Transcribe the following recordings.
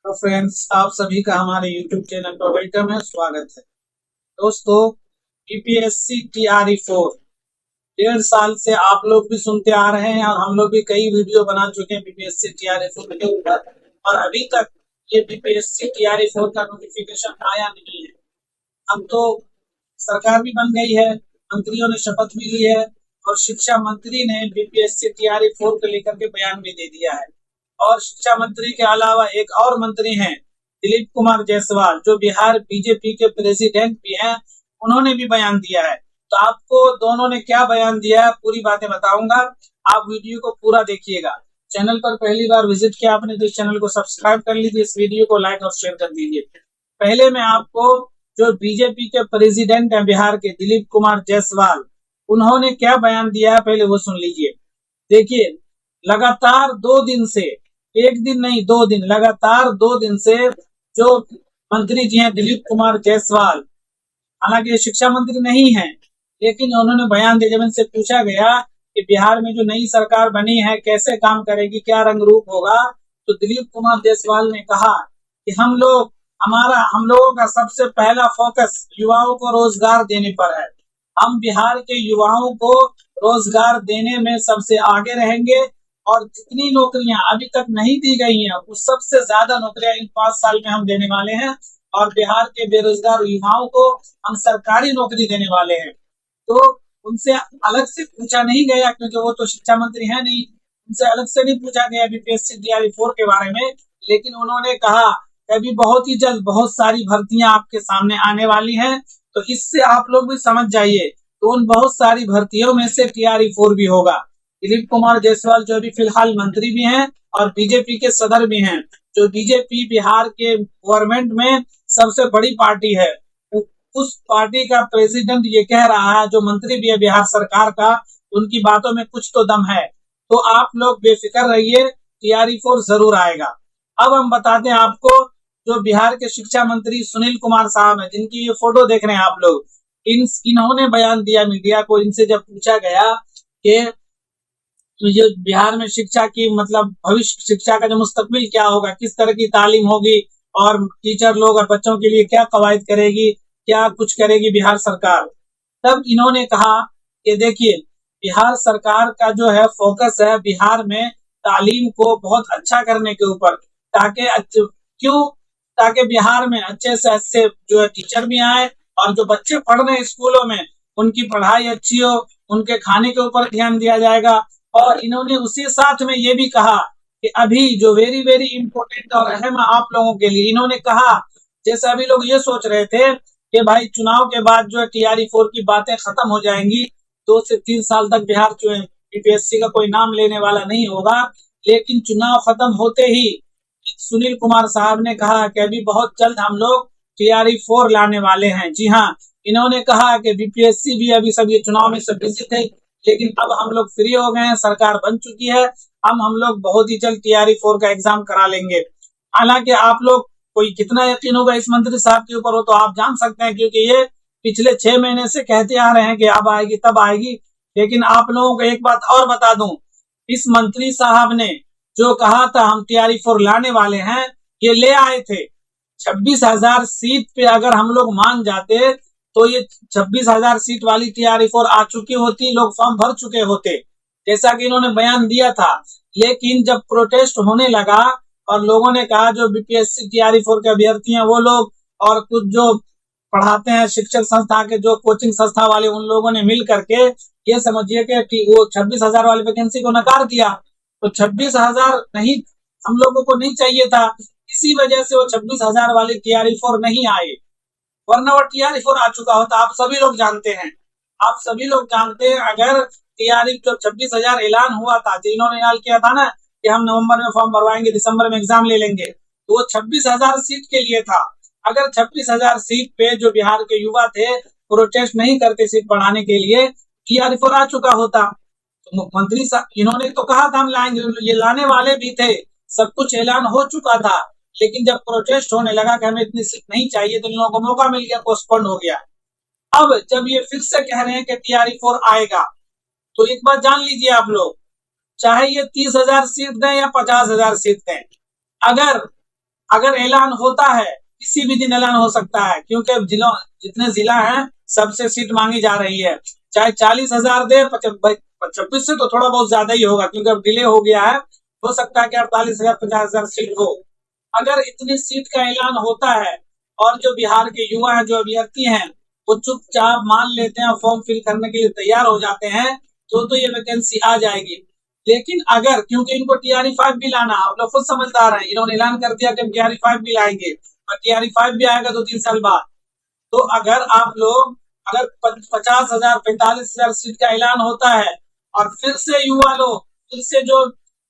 तो फ्रेंड्स, आप सभी का हमारे YouTube चैनल पर वेलकम है, स्वागत है। दोस्तों, बीपीएससी टीआरई 4 1.5 साल से आप लोग भी सुनते आ रहे हैं और हम लोग भी कई वीडियो बना चुके हैं बीपीएससी टीआरई 4 के ऊपर, और अभी तक ये बीपीएससी टीआरई 4 का नोटिफिकेशन आया नहीं है। अब तो सरकार भी बन गई है, मंत्रियों ने शपथ भी ली है और शिक्षा मंत्री ने बीपीएससी टीआरई 4 को लेकर के बयान भी दे दिया है। और शिक्षा मंत्री के अलावा एक और मंत्री हैं, दिलीप कुमार जायसवाल, जो बिहार बीजेपी के प्रेसिडेंट भी हैं, उन्होंने भी बयान दिया है। तो आपको दोनों ने क्या बयान दिया है, पूरी बातें बताऊंगा। आप वीडियो को पूरा देखिएगा। चैनल पर पहली बार विजिट किया आपने तो इस चैनल को सब्सक्राइब कर लीजिए, इस वीडियो को लाइक और शेयर कर दीजिए। पहले मैं आपको, जो बीजेपी के प्रेसिडेंट हैं बिहार के, दिलीप कुमार जायसवाल, उन्होंने क्या बयान दिया है पहले वो सुन लीजिए। देखिए, लगातार 2 दिन से, एक दिन नहीं 2 दिन, लगातार 2 दिन से जो मंत्री जी हैं दिलीप कुमार जायसवाल, हालांकि ये शिक्षा मंत्री नहीं है, लेकिन उन्होंने बयान दिया। जब इनसे पूछा गया कि बिहार में जो नई सरकार बनी है कैसे काम करेगी, क्या रंग रूप होगा, तो दिलीप कुमार जायसवाल ने कहा कि हम लोगों का सबसे पहला फोकस युवाओं को रोजगार देने पर है। हम बिहार के युवाओं को रोजगार देने में सबसे आगे रहेंगे और जितनी नौकरियां अभी तक नहीं दी गई हैं, उस सबसे ज्यादा नौकरियां इन 5 साल में हम देने वाले हैं और बिहार के बेरोजगार युवाओं को हम सरकारी नौकरी देने वाले हैं। तो उनसे अलग से पूछा नहीं गया, क्योंकि वो तो शिक्षा मंत्री है नहीं, उनसे अलग से नहीं पूछा गया बीपीएससी टीआरई 4 के बारे में। लेकिन उन्होंने कहा कि अभी बहुत ही जल्द बहुत सारी भर्तियां आपके सामने आने वाली हैं, तो इससे आप लोग भी समझ जाइए। तो उन बहुत सारी भर्तियों में से टीआरई 4 भी होगा। दिलीप कुमार जायसवाल जो अभी फिलहाल मंत्री भी हैं और बीजेपी के सदर भी हैं, जो बीजेपी बिहार के गवर्नमेंट में सबसे बड़ी पार्टी है, उस पार्टी का प्रेसिडेंट ये कह रहा है, जो मंत्री भी है बिहार सरकार का, उनकी बातों में कुछ तो दम है। तो आप लोग बेफिक्र रहिए, टीआरई 4 जरूर आएगा। अब हम बताते हैं आपको, जो बिहार के शिक्षा मंत्री सुनील कुमार साहब हैं, जिनकी ये फोटो देख रहे हैं आप लोग, इन्होंने बयान दिया मीडिया को। इनसे जब पूछा गया कि जो बिहार में शिक्षा की, मतलब भविष्य शिक्षा का जो मुस्तकबिल क्या होगा, किस तरह की तालीम होगी और टीचर लोग और बच्चों के लिए क्या कवायद करेगी, क्या कुछ करेगी बिहार सरकार, तब इन्होंने कहा कि देखिए, बिहार सरकार का जो है फोकस है बिहार में तालीम को बहुत अच्छा करने के ऊपर, ताकि क्यों, ताकि बिहार में अच्छे से अच्छे जो है टीचर भी आए और जो बच्चे पढ़ रहे हैं स्कूलों में उनकी पढ़ाई अच्छी हो, उनके खाने के ऊपर ध्यान दिया जाएगा। और इन्होंने उसी साथ में ये भी कहा कि अभी जो वेरी वेरी इंपॉर्टेंट और अहम आप लोगों के लिए, इन्होंने कहा, जैसे अभी लोग ये सोच रहे थे कि भाई चुनाव के बाद जो है टीआरई 4 की बातें खत्म हो जाएंगी, 2 से 3 साल तक बिहार जो है बीपीएससी का कोई नाम लेने वाला नहीं होगा, लेकिन चुनाव खत्म होते ही सुनील कुमार साहब ने कहा कि अभी बहुत जल्द हम लोग टीआरई 4 लाने वाले हैं। जी हाँ, इन्होंने कहा कि बीपीएससी भी अभी सब ये चुनाव में सब बिजी थे, लेकिन अब हम लोग फ्री हो गए हैं, सरकार बन चुकी है, हम लोग बहुत ही जल्द टीआरई 4 का एग्जाम करा लेंगे। हालांकि आप लोग कोई कितना यकीन होगा इस मंत्री साहब के ऊपर, हो तो आप जान सकते हैं, क्योंकि ये पिछले 6 महीने से कहते आ रहे हैं कि अब आएगी तब आएगी। लेकिन आप लोगों को एक बात और बता दूं, इस मंत्री साहब ने जो कहा था हम टीआरई 4 लाने वाले हैं, ये ले आए थे। 26,000 सीट पे अगर हम लोग मान जाते तो ये 26,000 सीट वाली टीआरई 4 आ चुकी होती, लोग फॉर्म भर चुके होते, जैसा कि इन्होंने बयान दिया था। लेकिन जब प्रोटेस्ट होने लगा और लोगों ने कहा, जो बीपीएससी टीआरई 4 के अभ्यर्थी हैं वो लोग और कुछ जो पढ़ाते हैं शिक्षक संस्था के, जो कोचिंग संस्था वाले, उन लोगों ने मिल करके ये समझिए कि वो 26,000 वाली वैकेंसी को नकार दिया। तो 26,000 नहीं, हम लोगों को नहीं चाहिए था, इसी वजह से वो 26,000 वाली टीआरई 4 नहीं आए, वरना वो टीआरई 4 आ चुका होता। आप सभी लोग जानते हैं, आप सभी लोग जानते हैं, अगर टीआरई जो 26,000 ऐलान हुआ था, जो इन्होंने ऐलान किया था ना कि हम नवंबर में फॉर्म भरवाएंगे, दिसंबर में एग्जाम ले लेंगे, तो वो 26,000 सीट के लिए था। अगर 26,000 सीट पे जो बिहार के युवा थे प्रोटेस्ट नहीं करते सीट बढ़ाने के लिए, टीआरई 4 आ चुका होता। तो मुख्यमंत्री साहब इन्होंने तो कहा था हम लाएंगे, ये लाने वाले भी थे, सब कुछ ऐलान हो चुका था, लेकिन जब प्रोटेस्ट होने लगा कि हमें इतनी सीट नहीं चाहिए, तो इन लोगों को मौका मिल गया, पोस्टपोन हो गया। अब जब ये फिर से कह रहे हैं कि टीआरई 4 आएगा, तो एक बात जान लीजिए आप लोग, चाहे ये 30,000 सीट दें या 50,000 सीट दें, अगर अगर ऐलान होता है, किसी भी दिन ऐलान हो सकता है, क्योंकि जिलों जितने जिला हैं सबसे सीट मांगी जा रही है। चाहे 40,000 दे, 26 से तो थोड़ा बहुत ज्यादा ही होगा, क्योंकि अब डिले हो गया है। हो सकता है कि 48,000 50,000 सीट हो। अगर इतनी सीट का ऐलान होता है और जो बिहार के युवा हैं, जो अभ्यर्थी हैं, वो चुपचाप मान लेते हैं, फॉर्म फिल करने के लिए तैयार हो जाते हैं, तो ये वैकेंसी आ जाएगी। लेकिन अगर, क्योंकि इनको टीआरई 5 भी लाना, आप लोग खुद समझदार हैं, इन्होंने ऐलान कर दिया कि हम टीआरई 5 भी लाएंगे, और टीआरई 5 भी आएगा तो 3 साल बाद। तो अगर आप लोग, अगर 50,000 45,000 सीट का ऐलान होता है और फिर से युवा लोग, फिर से जो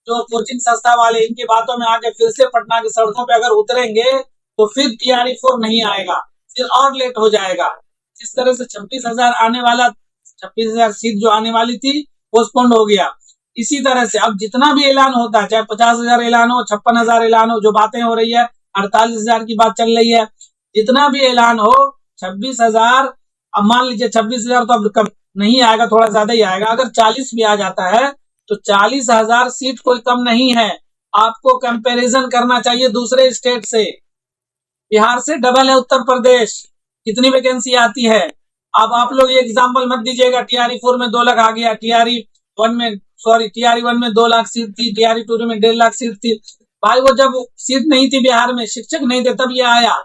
जो कोचिंग संस्था वाले इनकी बातों में आके फिर से पटना की सड़कों पे अगर उतरेंगे, तो फिर टीआरई 4 नहीं आएगा, फिर और लेट हो जाएगा। इस तरह से 26,000 आने वाला, 26,000 सीट जो आने वाली थी, पोस्टपोन्ड हो गया। इसी तरह से अब जितना भी ऐलान होता है, चाहे 50,000 ऐलान हो, 56,000 ऐलान हो, जो बातें हो रही है, 48,000 की बात चल रही है, जितना भी ऐलान हो, 26,000, अब मान लीजिए 26,000 तो अब कम नहीं आएगा, थोड़ा ज्यादा ही आएगा। अगर 40 भी आ जाता है तो 40,000 सीट कोई कम नहीं है। आपको कंपैरिजन करना चाहिए दूसरे स्टेट से। बिहार से डबल है उत्तर प्रदेश, कितनी वैकेंसी आती है। अब आप लोग ये एग्जाम्पल मत दीजिएगा टीआरई 4 में 2 लाख आ गया, टीआरई 1 में, सॉरी टीआरई 1 में 2 लाख सीट थी, टीआरई 2 में 1.5 लाख सीट थी। भाई वो जब सीट नहीं थी बिहार में, शिक्षक नहीं थे, तब ये आया।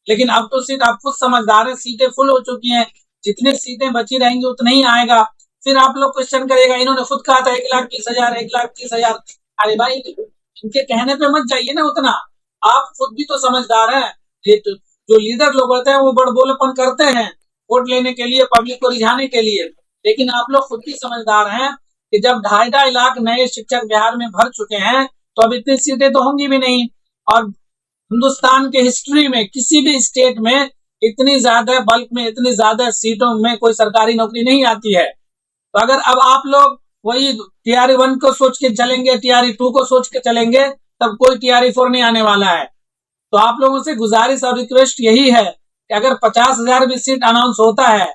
लेकिन अब तो सीट, आप खुद समझदार है, सीटें फुल हो चुकी हैं, जितनी सीटें बची रहेंगी उतना ही आएगा। फिर आप लोग क्वेश्चन करेगा, इन्होंने खुद कहा था 1,20,000 1,30,000। अरे भाई, इनके कहने पे मत जाइए ना उतना, आप खुद भी तो समझदार हैं। ये तो जो लीडर लोग होते हैं वो बड़बोलेपन करते हैं वोट लेने के लिए, पब्लिक को रिझाने के लिए, लेकिन आप लोग खुद भी समझदार हैं कि जब 2.5 लाख नए शिक्षक बिहार में भर चुके हैं, तो अब इतनी सीटें तो होंगी भी नहीं। और हिंदुस्तान के हिस्ट्री में किसी भी स्टेट में इतनी ज्यादा बल्क में, इतनी ज्यादा सीटों में कोई सरकारी नौकरी नहीं आती है। तो अगर अब आप लोग वही टीआरई 1 को सोच के चलेंगे, टीआरई 2 को सोच के चलेंगे, तब कोई टीआरई 4 नहीं आने वाला है। तो आप लोगों से गुजारिश और रिक्वेस्ट यही है कि अगर 50,000 भी सीट अनाउंस होता है,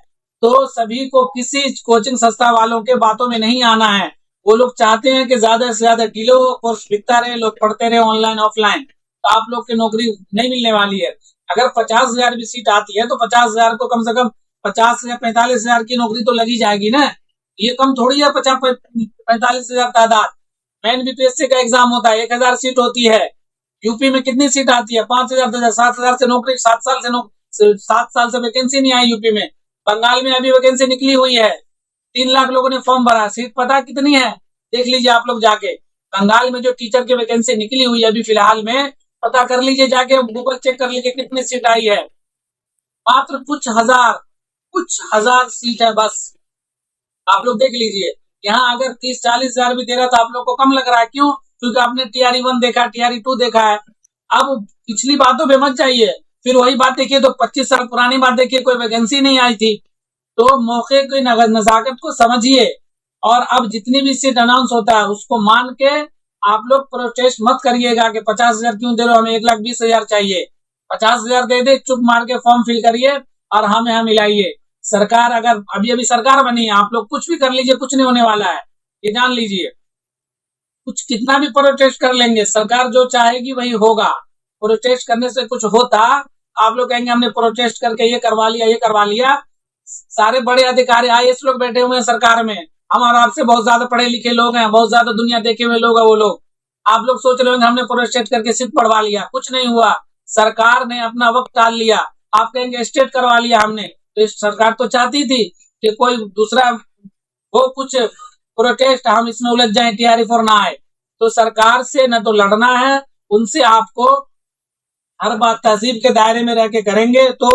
तो सभी को किसी कोचिंग संस्था वालों के बातों में नहीं आना है। वो लोग चाहते हैं कि ज्यादा से ज्यादा किलो कोर्स बिकता रहे, लोग पढ़ते रहे ऑनलाइन ऑफलाइन, तो आप लोग की नौकरी नहीं मिलने वाली है। अगर 50,000 भी सीट आती है तो 50,000 को कम से कम 50 या 45,000 की नौकरी तो लगी जाएगी ना। ये कम थोड़ी है 45,000 तादाद। मेन बीपीएससी का एग्जाम होता है, 1,000 सीट होती है। यूपी में कितनी सीट आती है? 5,000 7,000 से नौकरी, 7 साल से 7 साल से वैकेंसी नहीं आई यूपी में। बंगाल में अभी वैकेंसी निकली हुई है, 3 लाख लोगों ने फॉर्म भरा, सीट पता कितनी है? देख लीजिए आप लोग जाके, बंगाल में जो टीचर की वैकेंसी निकली हुई है अभी फिलहाल में, पता कर लीजिए जाके, गूगल चेक कर लीजिए कितनी सीट आई है। मात्र कुछ हजार सीट है बस। आप लोग देख लीजिए, यहाँ अगर 30-40 हजार भी दे रहा तो आप लोग को कम लग रहा है। क्यों? क्योंकि आपने टीआरई 1 देखा, टीआरई 2 देखा है। अब पिछली बातों पे मत जाइए, फिर वही बात देखिए तो 25 साल पुरानी बात देखिए, कोई वैकेंसी नहीं आई थी। तो मौके की नजाकत को समझिए, और अब जितनी भी सीट अनाउंस होता है उसको मान के आप लोग प्रोटेस्ट मत करिएगा कि 50,000 क्यों दे रहे हो, हमें 1,20,000 चाहिए। 50,000 दे दे, चुप मार के फॉर्म फिल करिए और हमें यहाँ मिलाइए। सरकार अगर अभी सरकार बनी है, आप लोग कुछ भी कर लीजिए, कुछ नहीं होने वाला है, ये जान लीजिए। कुछ कितना भी प्रोटेस्ट कर लेंगे, सरकार जो चाहेगी वही होगा। प्रोटेस्ट करने से कुछ होता? आप लोग कहेंगे हमने प्रोटेस्ट करके ये करवा लिया, ये करवा लिया। सारे बड़े अधिकारी आईएएस लोग बैठे हुए हैं सरकार में, हम और आपसे बहुत ज्यादा पढ़े लिखे लोग हैं, बहुत ज्यादा दुनिया देखे हुए लोग हैं वो लोग। आप लोग सोच रहे होंगे हमने प्रोटेस्ट करके सिर्फ पढ़वा लिया, कुछ नहीं हुआ। सरकार ने अपना वक्त टाल लिया। आप कहेंगे स्टेट करवा लिया हमने, तो सरकार तो चाहती थी कि कोई दूसरा वो कुछ प्रोटेस्ट, हम इसमें उलझ जाए, टीआरई 4 ना आए। तो सरकार से न तो लड़ना है, उनसे आपको हर बात तहजीब के दायरे में रह के करेंगे तो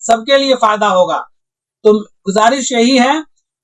सबके लिए फायदा होगा। तो गुजारिश यही है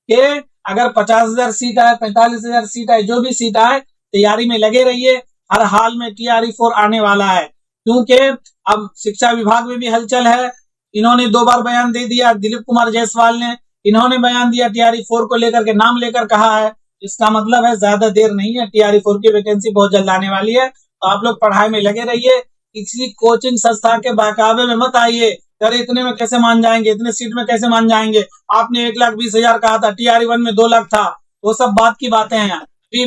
कि अगर 50,000 सीट आए, 45,000 सीट आए, जो भी सीट आए, तैयारी में लगे रहिए। हर हाल में टीआरई 4 आने वाला है, क्योंकि अब शिक्षा विभाग में भी हलचल है। इन्होंने 2 बार बयान दे दिया, दिलीप कुमार जायसवाल ने, इन्होंने बयान दिया टीआरई 4 को लेकर के, नाम लेकर कहा है। इसका मतलब है ज्यादा देर नहीं है, टीआरई 4 की वैकेंसी बहुत जल्द आने वाली है। तो आप लोग पढ़ाई में लगे रहिए, किसी कोचिंग संस्था के बहकावे में मत आइए। अरे इतने में कैसे मान जाएंगे, इतने सीट में कैसे मान जाएंगे, आपने 1,20,000 कहा था, टीआरई 1 में 2 लाख था, वो सब बात की बातें हैं। अभी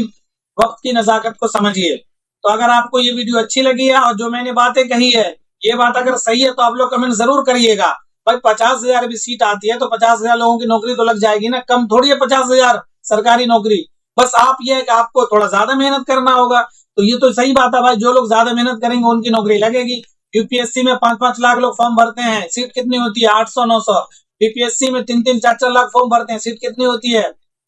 वक्त की नजाकत को समझिए। तो अगर आपको ये वीडियो अच्छी लगी है और जो मैंने बातें कही है ये बात अगर सही है तो आप लोग कमेंट जरूर करिएगा। भाई 50,000 भी सीट आती है तो 50,000 लोगों की नौकरी तो लग जाएगी ना, कम थोड़ी है 50,000 सरकारी नौकरी। बस आप ये है कि आपको थोड़ा ज्यादा मेहनत करना होगा। तो ये तो सही बात है भाई, जो लोग ज्यादा मेहनत करेंगे उनकी नौकरी लगेगी। यूपीएससी में 5-5 लाख लोग फॉर्म भरते हैं, सीट कितनी होती है? 800-900। बीपीएससी में 3-3 4-4 लाख फॉर्म भरते हैं, सीट कितनी होती है?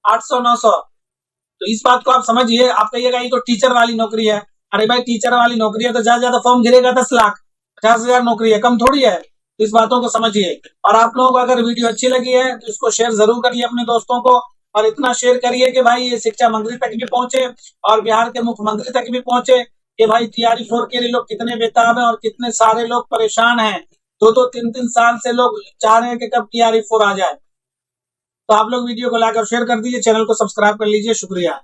800-900। तो इस बात को आप समझिए। आप कहिएगा ये तो टीचर वाली नौकरी है। अरे भाई टीचर वाली नौकरी है तो ज्यादा ज्यादा फॉर्म गिरेगा 10 लाख, 50,000 नौकरी है, कम थोड़ी है। तो इस बातों को समझिए। और आप लोगों को अगर वीडियो अच्छी लगी है तो इसको शेयर जरूर करिए अपने दोस्तों को। और इतना शेयर करिए कि भाई ये शिक्षा मंत्री तक भी पहुंचे और बिहार के मुख्यमंत्री तक भी पहुंचे कि भाई टीआरई 4 के लिए लोग कितने बेताब हैं और कितने सारे लोग परेशान हैं। 2-2 3-3 साल से लोग चाह रहे हैं कि कब टीआरई 4 आ जाए। तो आप लोग वीडियो को लाइक और शेयर कर दीजिए, चैनल को सब्सक्राइब कर लीजिए। शुक्रिया।